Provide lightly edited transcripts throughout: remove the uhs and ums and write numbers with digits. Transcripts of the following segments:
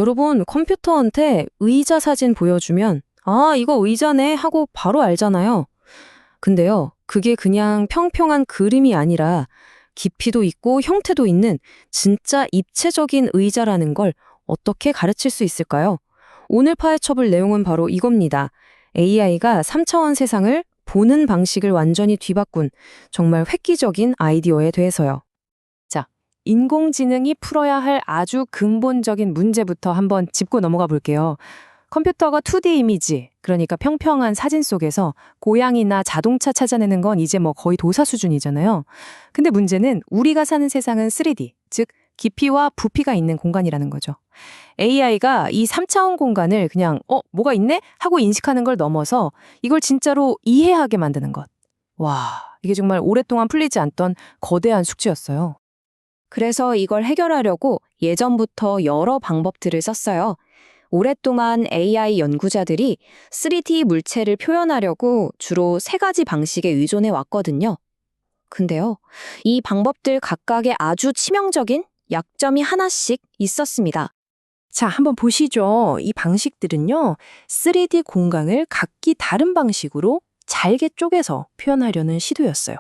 여러분, 컴퓨터한테 의자 사진 보여주면, 아, 이거 의자네 하고 바로 알잖아요. 근데요, 그게 그냥 평평한 그림이 아니라 깊이도 있고 형태도 있는 진짜 입체적인 의자라는 걸 어떻게 가르칠 수 있을까요? 오늘 파헤쳐볼 내용은 바로 이겁니다. AI가 3차원 세상을 보는 방식을 완전히 뒤바꾼 정말 획기적인 아이디어에 대해서요. 자, 인공지능이 풀어야 할 아주 근본적인 문제부터 한번 짚고 넘어가 볼게요. 컴퓨터가 2D 이미지, 그러니까 평평한 사진 속에서 고양이나 자동차 찾아내는 건 이제 뭐 거의 도사 수준이잖아요. 근데 문제는 우리가 사는 세상은 3D, 즉 깊이와 부피가 있는 공간이라는 거죠. AI가 이 3차원 공간을 그냥 뭐가 있네? 하고 인식하는 걸 넘어서 이걸 진짜로 이해하게 만드는 것. 와, 이게 정말 오랫동안 풀리지 않던 거대한 숙제였어요. 그래서 이걸 해결하려고 예전부터 여러 방법들을 썼어요. 오랫동안 AI 연구자들이 3D 물체를 표현하려고 주로 3가지 방식에 의존해 왔거든요. 근데요, 이 방법들 각각의 아주 치명적인 약점이 하나씩 있었습니다. 자, 한번 보시죠. 이 방식들은요, 3D 공간을 각기 다른 방식으로 잘게 쪼개서 표현하려는 시도였어요.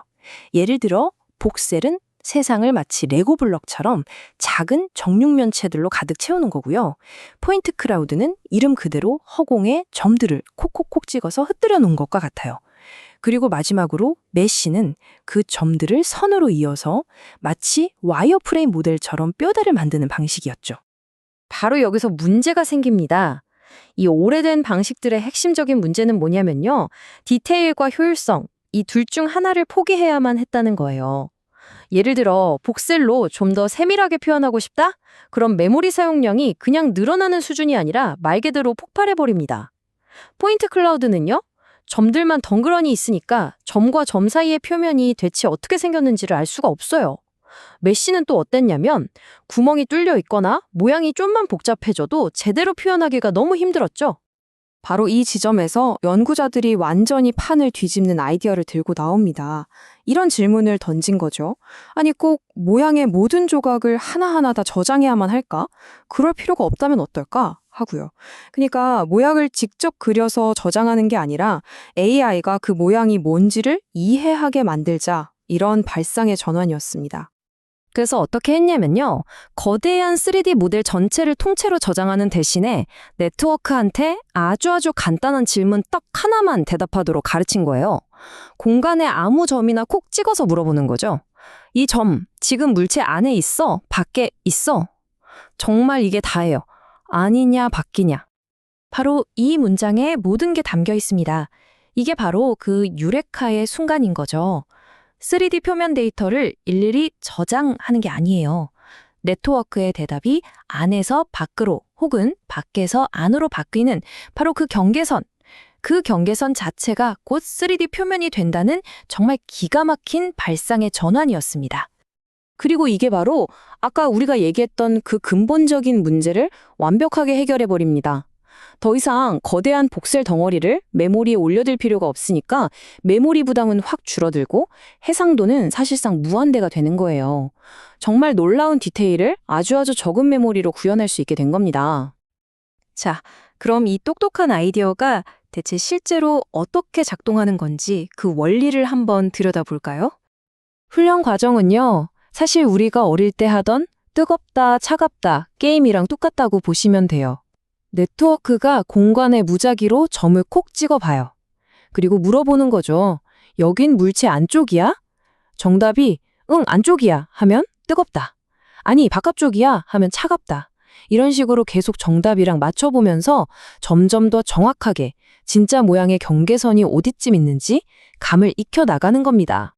예를 들어, 복셀은 세상을 마치 레고 블럭처럼 작은 정육면체들로 가득 채우는 거고요. 포인트 클라우드는 이름 그대로 허공에 점들을 콕콕콕 찍어서 흩뜨려 놓은 것과 같아요. 그리고 마지막으로 메쉬는 그 점들을 선으로 이어서 마치 와이어프레임 모델처럼 뼈대를 만드는 방식이었죠. 바로 여기서 문제가 생깁니다. 이 오래된 방식들의 핵심적인 문제는 뭐냐면요. 디테일과 효율성, 이 둘 중 하나를 포기해야만 했다는 거예요. 예를 들어 복셀로 좀 더 세밀하게 표현하고 싶다? 그럼 메모리 사용량이 그냥 늘어나는 수준이 아니라 말 그대로 폭발해버립니다. 포인트 클라우드는요? 점들만 덩그러니 있으니까 점과 점 사이의 표면이 대체 어떻게 생겼는지를 알 수가 없어요. 메쉬는 또 어땠냐면 구멍이 뚫려 있거나 모양이 좀만 복잡해져도 제대로 표현하기가 너무 힘들었죠. 바로 이 지점에서 연구자들이 완전히 판을 뒤집는 아이디어를 들고 나옵니다. 이런 질문을 던진 거죠. 아니, 꼭 모양의 모든 조각을 하나하나 다 저장해야만 할까? 그럴 필요가 없다면 어떨까? 하고요. 그러니까 모양을 직접 그려서 저장하는 게 아니라 AI가 그 모양이 뭔지를 이해하게 만들자. 이런 발상의 전환이었습니다. 그래서 어떻게 했냐면요. 거대한 3D 모델 전체를 통째로 저장하는 대신에 네트워크한테 아주 간단한 질문 딱 하나만 대답하도록 가르친 거예요. 공간에 아무 점이나 콕 찍어서 물어보는 거죠. 이 점, 지금 물체 안에 있어? 밖에 있어? 정말 이게 다예요. 아니냐, 밖이냐. 바로 이 문장에 모든 게 담겨 있습니다. 이게 바로 그 유레카의 순간인 거죠. 3D 표면 데이터를 일일이 저장하는 게 아니에요. 네트워크의 대답이 안에서 밖으로 혹은 밖에서 안으로 바뀌는 바로 그 경계선 자체가 곧 3D 표면이 된다는 정말 기가 막힌 발상의 전환이었습니다. 그리고 이게 바로 아까 우리가 얘기했던 그 근본적인 문제를 완벽하게 해결해버립니다. 더 이상 거대한 복셀 덩어리를 메모리에 올려둘 필요가 없으니까 메모리 부담은 확 줄어들고 해상도는 사실상 무한대가 되는 거예요. 정말 놀라운 디테일을 아주 적은 메모리로 구현할 수 있게 된 겁니다. 자, 그럼 이 똑똑한 아이디어가 대체 실제로 어떻게 작동하는 건지 그 원리를 한번 들여다볼까요? 훈련 과정은요, 사실 우리가 어릴 때 하던 뜨겁다, 차갑다 게임이랑 똑같다고 보시면 돼요. 네트워크가 공간의 무작위로 점을 콕 찍어봐요. 그리고 물어보는 거죠. 여긴 물체 안쪽이야? 정답이 응, 안쪽이야 하면 뜨겁다. 아니, 바깥쪽이야 하면 차갑다. 이런 식으로 계속 정답이랑 맞춰보면서 점점 더 정확하게 진짜 모양의 경계선이 어디쯤 있는지 감을 익혀 나가는 겁니다.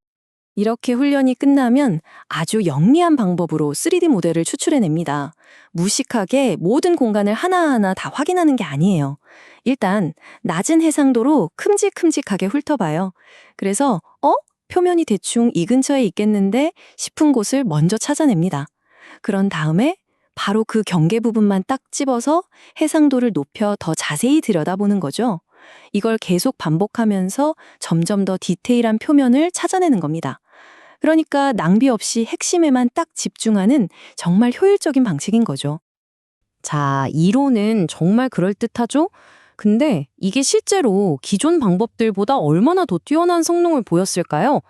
이렇게 훈련이 끝나면 아주 영리한 방법으로 3D 모델을 추출해냅니다. 무식하게 모든 공간을 하나하나 다 확인하는 게 아니에요. 일단 낮은 해상도로 큼직큼직하게 훑어봐요. 그래서 표면이 대충 이 근처에 있겠는데 싶은 곳을 먼저 찾아냅니다. 그런 다음에 바로 그 경계 부분만 딱 집어서 해상도를 높여 더 자세히 들여다보는 거죠. 이걸 계속 반복하면서 점점 더 디테일한 표면을 찾아내는 겁니다. 그러니까 낭비 없이 핵심에만 딱 집중하는 정말 효율적인 방식인 거죠. 자, 이론은 정말 그럴듯하죠? 근데 이게 실제로 기존 방법들보다 얼마나 더 뛰어난 성능을 보였을까요?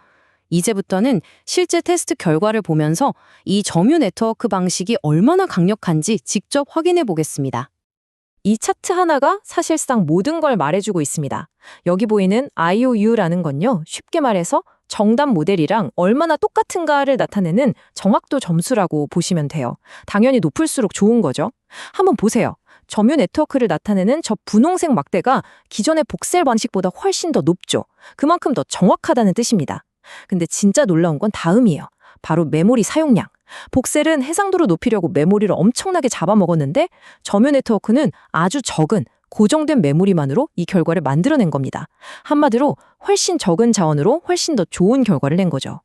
이제부터는 실제 테스트 결과를 보면서 이 점유 네트워크 방식이 얼마나 강력한지 직접 확인해 보겠습니다. 이 차트 하나가 사실상 모든 걸 말해주고 있습니다. 여기 보이는 IOU라는 건요, 쉽게 말해서 정답 모델이랑 얼마나 똑같은가를 나타내는 정확도 점수라고 보시면 돼요. 당연히 높을수록 좋은 거죠. 한번 보세요. 점유 네트워크를 나타내는 저 분홍색 막대가 기존의 복셀 방식보다 훨씬 더 높죠. 그만큼 더 정확하다는 뜻입니다. 근데 진짜 놀라운 건 다음이에요. 바로 메모리 사용량. 복셀은 해상도를 높이려고 메모리를 엄청나게 잡아먹었는데 점유 네트워크는 아주 적은 고정된 메모리만으로 이 결과를 만들어낸 겁니다. 한마디로 훨씬 적은 자원으로 훨씬 더 좋은 결과를 낸 거죠.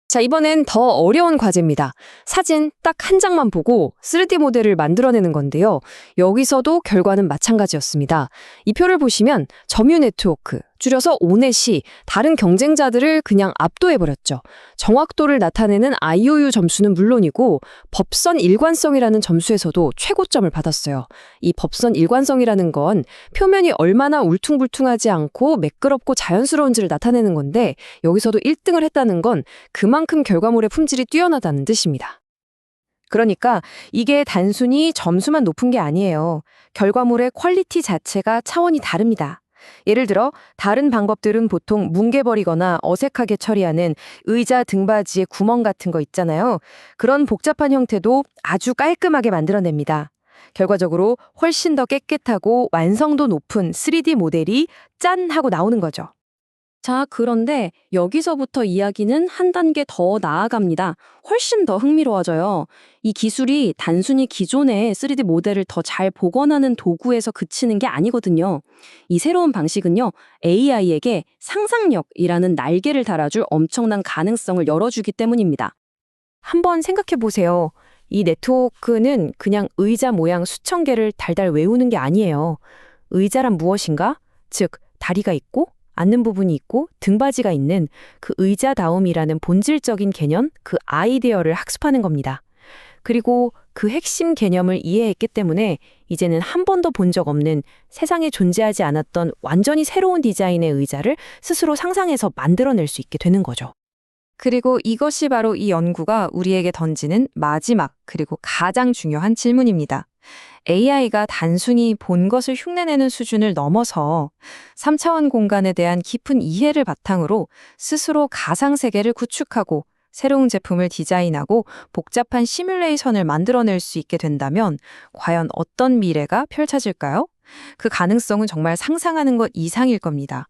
자, 이번엔 더 어려운 과제입니다. 사진 딱 한 장만 보고 3D 모델을 만들어내는 건데요. 여기서도 결과는 마찬가지였습니다. 이 표를 보시면 점유 네트워크, 줄여서 오넷이 다른 경쟁자들을 그냥 압도해버렸죠. 정확도를 나타내는 IOU 점수는 물론이고 법선 일관성이라는 점수에서도 최고점을 받았어요. 이 법선 일관성이라는 건 표면이 얼마나 울퉁불퉁하지 않고 매끄럽고 자연스러운지를 나타내는 건데 여기서도 1등을 했다는 건 그만큼 결과물의 품질이 뛰어나다는 뜻입니다. 그러니까 이게 단순히 점수만 높은 게 아니에요. 결과물의 퀄리티 자체가 차원이 다릅니다. 예를 들어 다른 방법들은 보통 뭉개버리거나 어색하게 처리하는 의자 등받이에 구멍 같은 거 있잖아요. 그런 복잡한 형태도 아주 깔끔하게 만들어냅니다. 결과적으로 훨씬 더 깨끗하고 완성도 높은 3D 모델이 짠 하고 나오는 거죠. 자, 그런데 여기서부터 이야기는 한 단계 더 나아갑니다. 훨씬 더 흥미로워져요. 이 기술이 단순히 기존의 3D 모델을 더 잘 복원하는 도구에서 그치는 게 아니거든요. 이 새로운 방식은요, AI에게 상상력이라는 날개를 달아줄 엄청난 가능성을 열어주기 때문입니다. 한번 생각해 보세요. 이 네트워크는 그냥 의자 모양 수천 개를 달달 외우는 게 아니에요. 의자란 무엇인가? 즉, 다리가 있고 앉는 부분이 있고 등받이가 있는 그 의자다움이라는 본질적인 개념, 그 아이디어를 학습하는 겁니다. 그리고 그 핵심 개념을 이해했기 때문에 이제는 한 번도 본 적 없는 세상에 존재하지 않았던 완전히 새로운 디자인의 의자를 스스로 상상해서 만들어낼 수 있게 되는 거죠. 그리고 이것이 바로 이 연구가 우리에게 던지는 마지막 그리고 가장 중요한 질문입니다. AI가 단순히 본 것을 흉내내는 수준을 넘어서 3차원 공간에 대한 깊은 이해를 바탕으로 스스로 가상세계를 구축하고 새로운 제품을 디자인하고 복잡한 시뮬레이션을 만들어낼 수 있게 된다면 과연 어떤 미래가 펼쳐질까요? 그 가능성은 정말 상상하는 것 이상일 겁니다.